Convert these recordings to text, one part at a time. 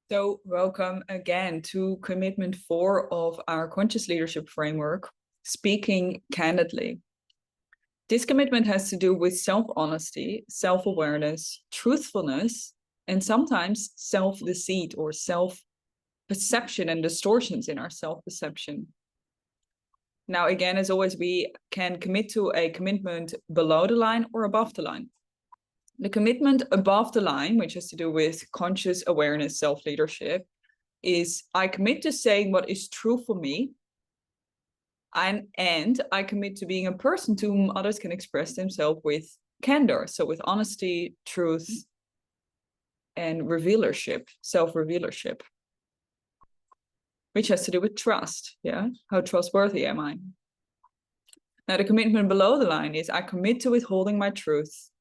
So, welcome again to commitment 4 of our conscious leadership framework, speaking candidly. This commitment has to do with self-honesty, self-awareness, truthfulness, and sometimes self-deceit or self-perception and distortions in our self-perception. Now, again, as always, we can commit to a commitment below the line or above the line. The commitment above the line, which has to do with conscious awareness, self-leadership, is I commit to saying what is true for me, and I commit to being a person to whom others can express themselves with candor, so with honesty, truth, and revealership, self-revealership, which has to do with trust. Yeah, how trustworthy am I? Now, the commitment below the line is I commit to withholding my truth,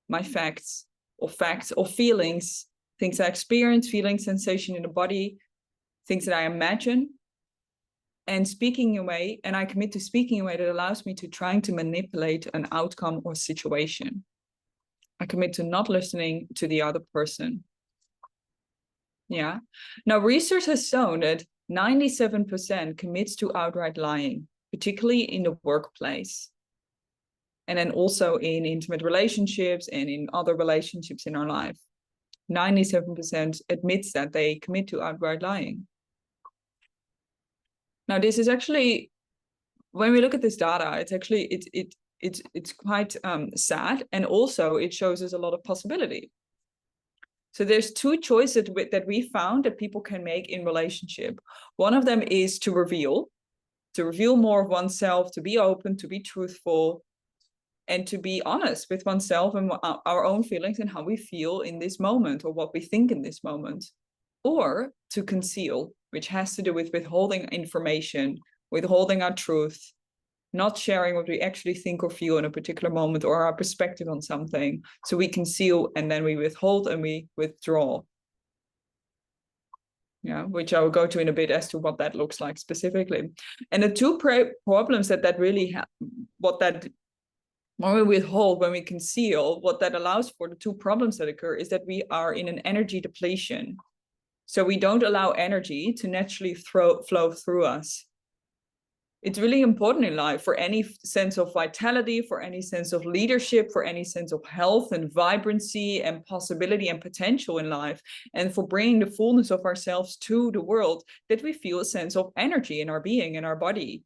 my facts or feelings, things I experience, feelings, sensation in the body, things that I imagine, and I commit to speaking in a way that allows me to trying to manipulate an outcome or situation. I commit to not listening to the other person. Yeah. Now, research has shown that 97% commits to outright lying, particularly in the workplace. And then also in intimate relationships and in other relationships in our life. 97% admits that they commit to outright lying. Now, this is actually, when we look at this data, it's actually, it's quite sad. And also it shows us a lot of possibility. So there's two choices that we found that people can make in relationship. One of them is to reveal more of oneself, to be open, to be truthful, and to be honest with oneself and our own feelings and how we feel in this moment or what we think in this moment. Or to conceal, which has to do with withholding information, withholding our truth, not sharing what we actually think or feel in a particular moment or our perspective on something. So we conceal and then we withhold and we withdraw. Yeah, which I will go to in a bit as to what that looks like specifically. And the two problems that really when we withhold, when we conceal, what that allows for, the two problems that occur is that we are in an energy depletion. So we don't allow energy to naturally flow through us. It's really important in life for any sense of vitality, for any sense of leadership, for any sense of health and vibrancy and possibility and potential in life, and for bringing the fullness of ourselves to the world, that we feel a sense of energy in our being, in our body.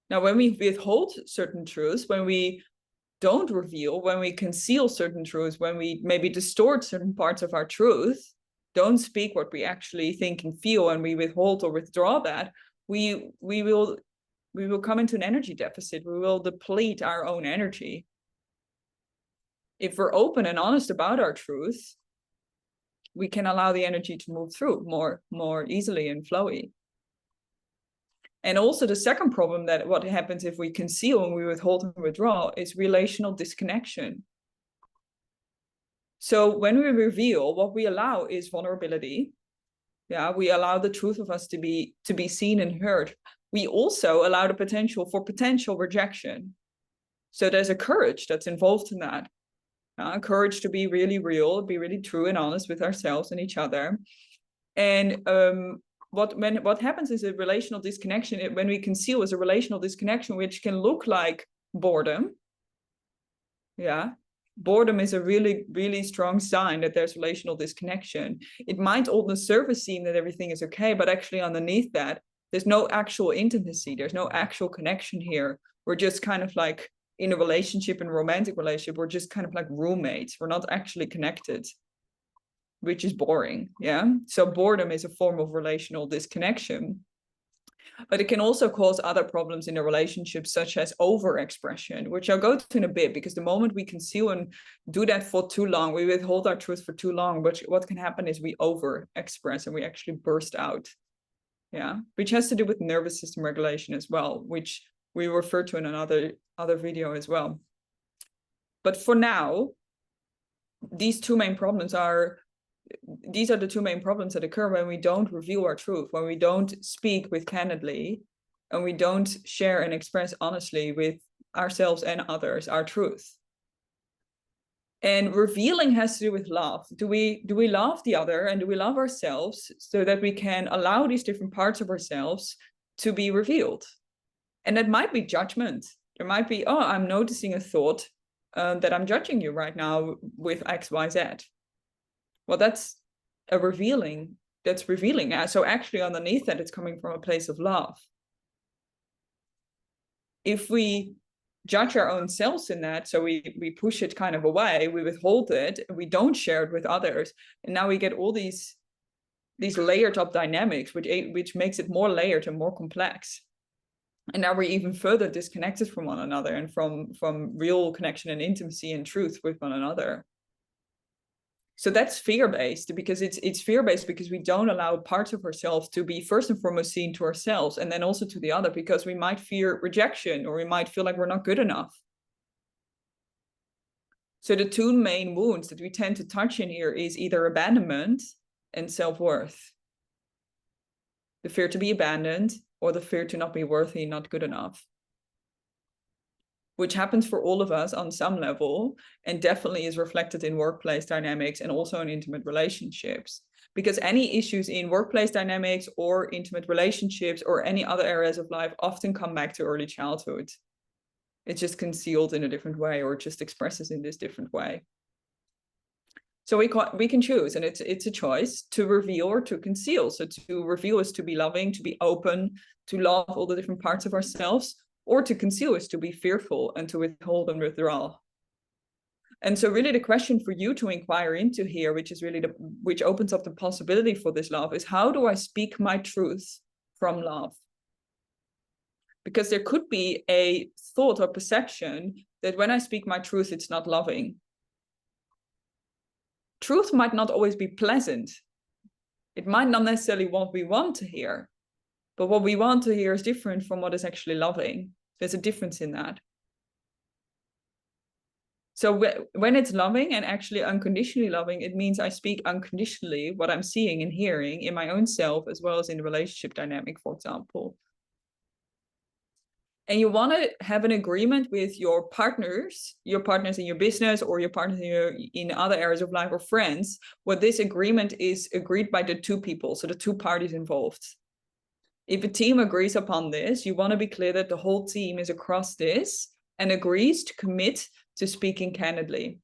Now, when we withhold certain truths, when we don't reveal, when we conceal certain truths, when we maybe distort certain parts of our truth, don't speak what we actually think and feel, and we withhold or withdraw that, we will come into an energy deficit. We will deplete our own energy. If we're open and honest about our truth, we can allow the energy to move through more easily and flowy. And also the second problem, that what happens if we conceal and we withhold and withdraw, is relational disconnection. So when we reveal, what we allow is vulnerability. Yeah, we allow the truth of us to be seen and heard. We also allow the potential for potential rejection. So there's a courage that's involved in that. Courage to be really real, be really true and honest with ourselves and each other. And what happens is a relational disconnection. When we conceal, is a relational disconnection, which can look like boredom. Yeah. Boredom is a really, really strong sign that there's relational disconnection. It might on the surface seem that everything is okay, but actually underneath that, there's no actual intimacy. There's no actual connection here. We're just kind of like in a relationship, in a romantic relationship, we're just kind of like roommates. We're not actually connected, which is boring. Yeah. So boredom is a form of relational disconnection. But it can also cause other problems in a relationship, such as overexpression, which I'll go to in a bit, because the moment we conceal and do that for too long, we withhold our truth for too long, but what can happen is we overexpress and we actually burst out. Yeah, which has to do with nervous system regulation as well, which we refer to in another video as well. But for now, these are the two main problems that occur when we don't reveal our truth, when we don't speak with candidly, and we don't share and express honestly with ourselves and others our truth. And revealing has to do with love. Do we love the other, and do we love ourselves so that we can allow these different parts of ourselves to be revealed? And that might be judgment. There might be, oh, I'm noticing a thought that I'm judging you right now with X, Y, Z. Well, that's a revealing. That's revealing. So actually underneath that, it's coming from a place of love. If we judge our own selves in that, so we push it kind of away, we withhold it, we don't share it with others, and now we get all these layered up dynamics, which makes it more layered and more complex. And now we're even further disconnected from one another and from real connection and intimacy and truth with one another. So that's fear-based, because it's fear-based because we don't allow parts of ourselves to be first and foremost seen to ourselves, and then also to the other, because we might fear rejection, or we might feel like we're not good enough. So the two main wounds that we tend to touch in here is either abandonment and self-worth. The fear to be abandoned, or the fear to not be worthy, not good enough. Which happens for all of us on some level, and definitely is reflected in workplace dynamics and also in intimate relationships. Because any issues in workplace dynamics or intimate relationships or any other areas of life often come back to early childhood. It's just concealed in a different way, or it just expresses in this different way. So we can choose, and it's a choice to reveal or to conceal. So to reveal is to be loving, to be open, to love all the different parts of ourselves, or to conceal is to be fearful and to withhold and withdraw. And so really the question for you to inquire into here, which is really which opens up the possibility for this love, is how do I speak my truth from love? Because there could be a thought or perception that when I speak my truth, it's not loving. Truth might not always be pleasant. It might not necessarily what we want to hear, but what we want to hear is different from what is actually loving. There's a difference in that. So when it's loving and actually unconditionally loving, it means I speak unconditionally what I'm seeing and hearing in my own self, as well as in the relationship dynamic, for example. And you want to have an agreement with your partners in your business, or your partners in other areas of life, or friends, where this agreement is agreed by the two people, so the two parties involved. If a team agrees upon this, you want to be clear that the whole team is across this and agrees to commit to speaking candidly.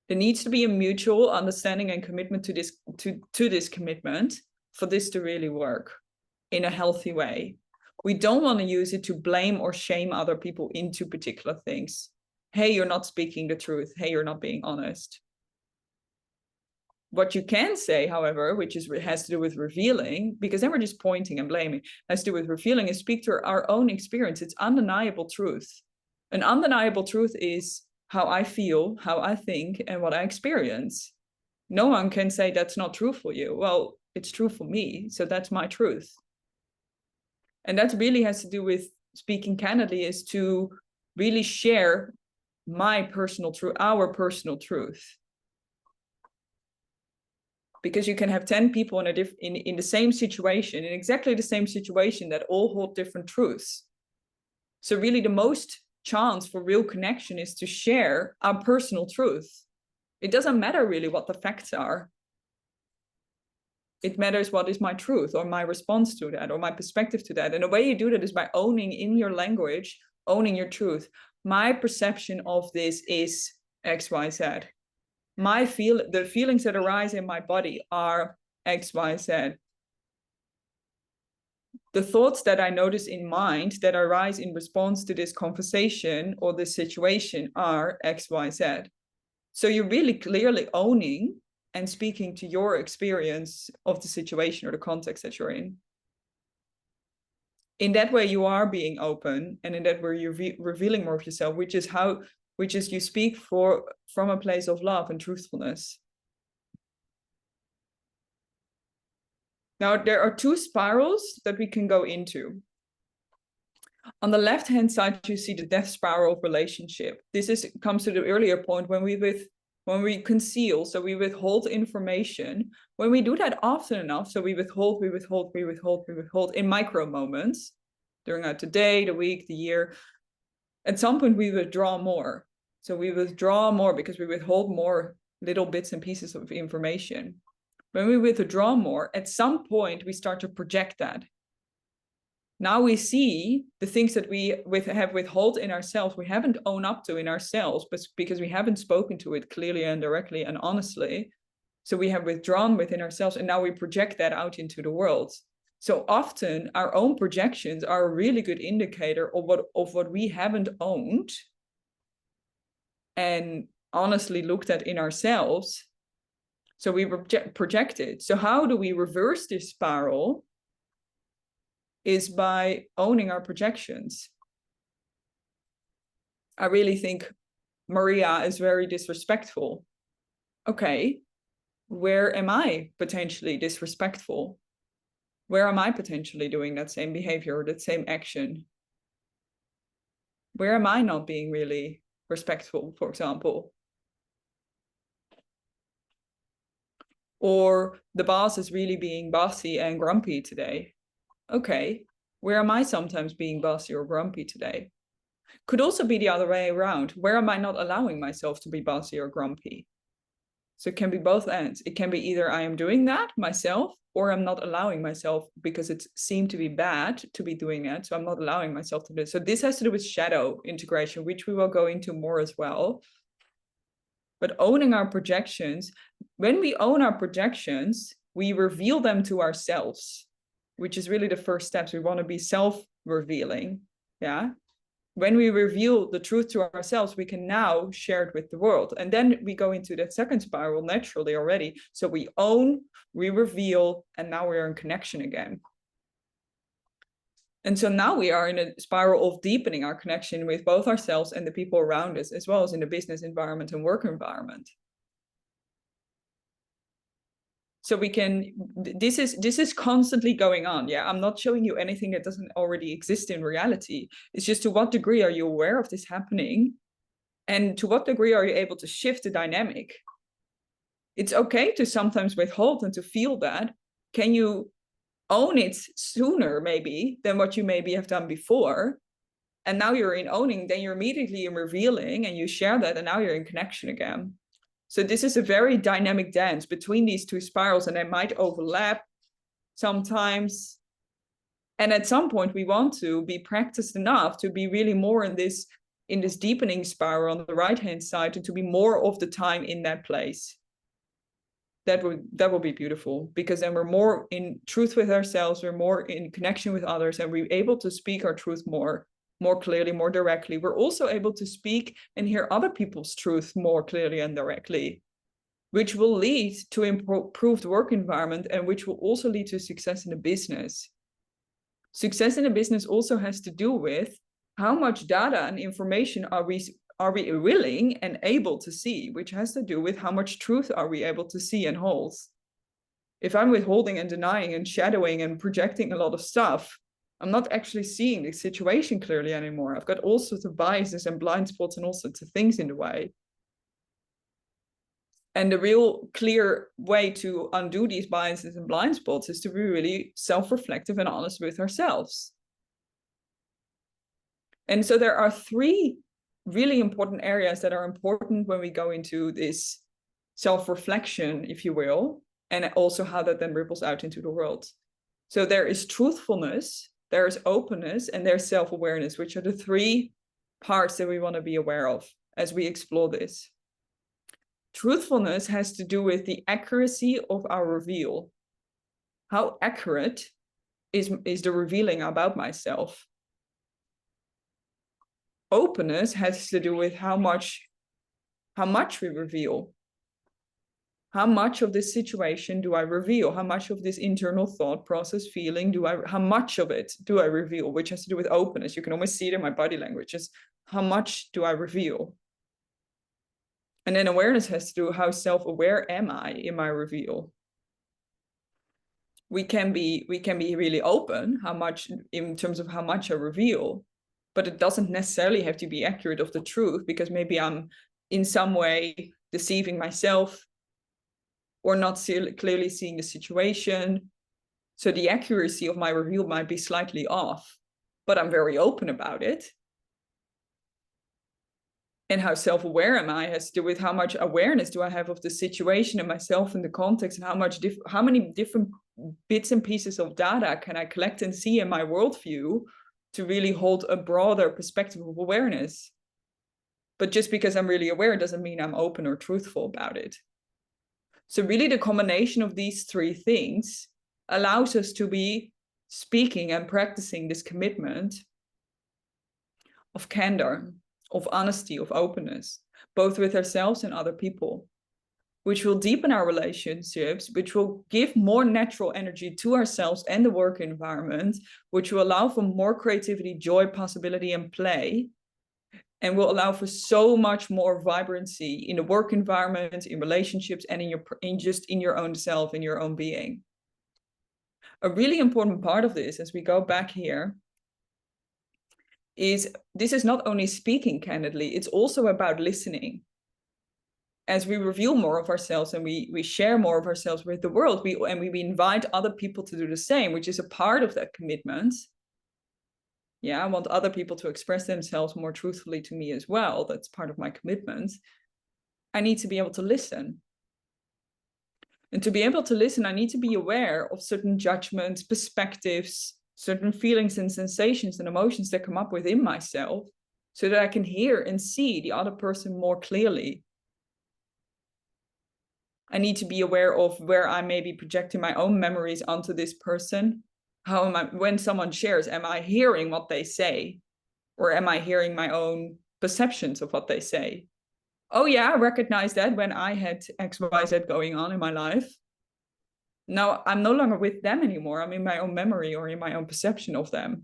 There needs to be a mutual understanding and commitment to this commitment for this to really work in a healthy way. We don't want to use it to blame or shame other people into particular things. Hey, you're not speaking the truth. Hey, you're not being honest. What you can say, however, which has to do with revealing, because then we're just pointing and blaming, has to do with revealing, is speak to our own experience. It's undeniable truth. An undeniable truth is how I feel, how I think, and what I experience. No one can say that's not true for you. Well, it's true for me, so that's my truth. And that really has to do with speaking candidly, is to really share my personal truth, our personal truth. Because you can have 10 people in the same situation, in exactly the same situation, that all hold different truths. So really the most chance for real connection is to share our personal truth. It doesn't matter really what the facts are. It matters what is my truth, or my response to that, or my perspective to that. And the way you do that is by owning in your language, owning your truth. My perception of this is X, Y, Z. The feelings that arise in my body are X, Y, Z. The thoughts that I notice in mind that arise in response to this conversation or this situation are X, Y, Z. So you're really clearly owning and speaking to your experience of the situation or the context that you're in. In that way, you are being open, and in that way, you're revealing more of yourself, which is you speak from a place of love and truthfulness. Now, there are two spirals that we can go into. On the left-hand side, you see the death spiral of relationship. This comes to the earlier point when we conceal, so we withhold information. When we do that often enough, so we withhold in micro moments, during the day, the week, the year, at some point we withdraw more. So we withdraw more because we withhold more little bits and pieces of information. When we withdraw more, at some point, we start to project that. Now we see the things that we have withhold in ourselves, we haven't owned up to in ourselves, but because we haven't spoken to it clearly and directly and honestly. So we have withdrawn within ourselves, and now we project that out into the world. So often our own projections are a really good indicator of what we haven't owned and honestly looked at in ourselves. So we project it. So how do we reverse this spiral? Is by owning our projections. I really think Maria is very disrespectful. Okay, where am I potentially disrespectful? Where am I potentially doing that same behavior or that same action? Where am I not being really respectful, for example? Or the boss is really being bossy and grumpy today. Okay, where am I sometimes being bossy or grumpy today? Could also be the other way around. Where am I not allowing myself to be bossy or grumpy? So it can be both ends. It can be either I am doing that myself, or I'm not allowing myself because it seemed to be bad to be doing that. So I'm not allowing myself to do it. So this has to do with shadow integration, which we will go into more as well. But owning our projections, when we own our projections, we reveal them to ourselves, which is really the first steps. We want to be self-revealing. Yeah. When we reveal the truth to ourselves, we can now share it with the world. And then we go into that second spiral naturally already. So we own, we reveal, and now we're in connection again. And so now we are in a spiral of deepening our connection with both ourselves and the people around us, as well as in the business environment and work environment. So we can, this is constantly going on. Yeah, I'm not showing you anything that doesn't already exist in reality. It's just to what degree are you aware of this happening? And to what degree are you able to shift the dynamic? It's okay to sometimes withhold and to feel that. Can you own it sooner maybe than what you maybe have done before? And now you're in owning, then you're immediately in revealing and you share that, and now you're in connection again. So this is a very dynamic dance between these two spirals, and they might overlap sometimes. And at some point, we want to be practiced enough to be really more in this deepening spiral on the right-hand side, and to be more of the time in that place. That will be beautiful, because then we're more in truth with ourselves, we're more in connection with others, and we're able to speak our truth more clearly, more directly. We're also able to speak and hear other people's truth more clearly and directly, which will lead to improved work environment, and which will also lead to success in the business. Success in the business also has to do with how much data and information are we willing and able to see, which has to do with how much truth are we able to see and hold. If I'm withholding and denying and shadowing and projecting a lot of stuff, I'm not actually seeing the situation clearly anymore. I've got all sorts of biases and blind spots and all sorts of things in the way. And the real clear way to undo these biases and blind spots is to be really self-reflective and honest with ourselves. And so there are three really important areas that are important when we go into this self-reflection, if you will, and also how that then ripples out into the world. So there is truthfulness, there is openness, and there's self-awareness, which are the three parts that we want to be aware of as we explore this. Truthfulness has to do with the accuracy of our reveal. How accurate is the revealing about myself? Openness has to do with how much we reveal. How much of this situation do I reveal? How much of this internal thought process, feeling, how much of it do I reveal? Which has to do with openness. You can almost see it in my body language. Just how much do I reveal? And then awareness has to do with how self-aware am I in my reveal? We can be really open, how much in terms of how much I reveal, but it doesn't necessarily have to be accurate of the truth, because maybe I'm in some way deceiving myself or not clearly seeing the situation. So the accuracy of my reveal might be slightly off, but I'm very open about it. And how self-aware am I has to do with how much awareness do I have of the situation and myself in the context, and how many different bits and pieces of data can I collect and see in my worldview to really hold a broader perspective of awareness. But just because I'm really aware doesn't mean I'm open or truthful about it. So really the combination of these three things allows us to be speaking and practicing this commitment of candor, of honesty, of openness, both with ourselves and other people, which will deepen our relationships, which will give more natural energy to ourselves and the work environment, which will allow for more creativity, joy, possibility, and play, and will allow for so much more vibrancy in the work environment, in relationships, and in your own self, in your own being. A really important part of this, as we go back here, is this is not only speaking candidly, it's also about listening. As we reveal more of ourselves and we share more of ourselves with the world, we invite other people to do the same, which is a part of that commitment. Yeah, I want other people to express themselves more truthfully to me as well. That's part of my commitment. I need to be able to listen. And to be able to listen, I need to be aware of certain judgments, perspectives, certain feelings and sensations and emotions that come up within myself, so that I can hear and see the other person more clearly. I need to be aware of where I may be projecting my own memories onto this person. How am I, when someone shares, am I hearing what they say? Or am I hearing my own perceptions of what they say? Oh yeah, I recognize that when I had X, Y, Z going on in my life. Now I'm no longer with them anymore. I'm in my own memory or in my own perception of them,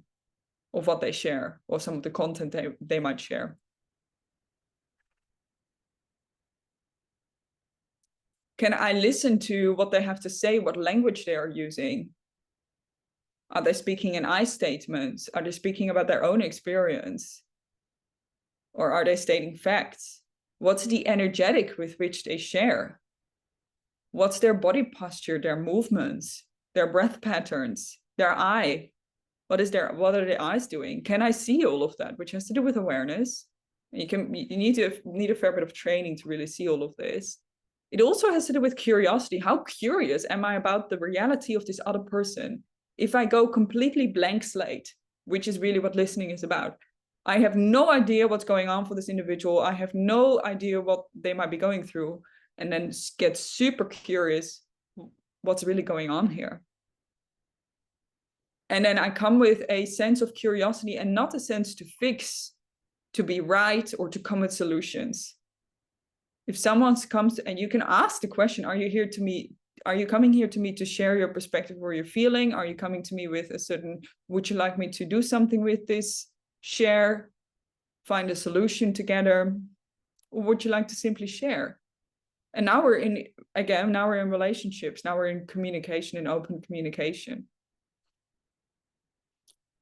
of what they share, or some of the content they might share. Can I listen to what they have to say, what language they are using? Are they speaking in I statements? Are they speaking about their own experience? Or are they stating facts? What's the energetic with which they share? What's their body posture, their movements, their breath patterns, their eye? What are their eyes doing? Can I see all of that? Which has to do with awareness. And you need a fair bit of training to really see all of this. It also has to do with curiosity. How curious am I about the reality of this other person? If I go completely blank slate, which is really what listening is about, I have no idea what's going on for this individual. I have no idea what they might be going through, and then get super curious what's really going on here. And then I come with a sense of curiosity and not a sense to fix, to be right, or to come with solutions. If someone comes and you can ask the question, are you coming here to me to share your perspective or your feeling? Are you coming to me with a certain, would you like me to do something with this? Share, find a solution together, or would you like to simply share? And now we're in relationships, now we're in communication and open communication.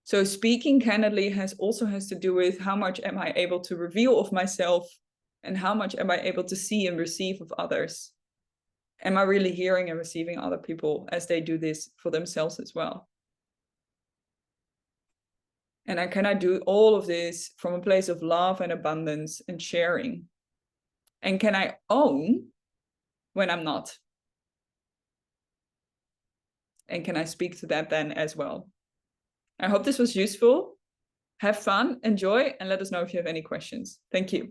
So speaking candidly has to do with how much am I able to reveal of myself, and how much am I able to see and receive of others? Am I really hearing and receiving other people as they do this for themselves as well? And can I do all of this from a place of love and abundance and sharing? And can I own when I'm not? And can I speak to that then as well? I hope this was useful. Have fun, enjoy, and let us know if you have any questions. Thank you.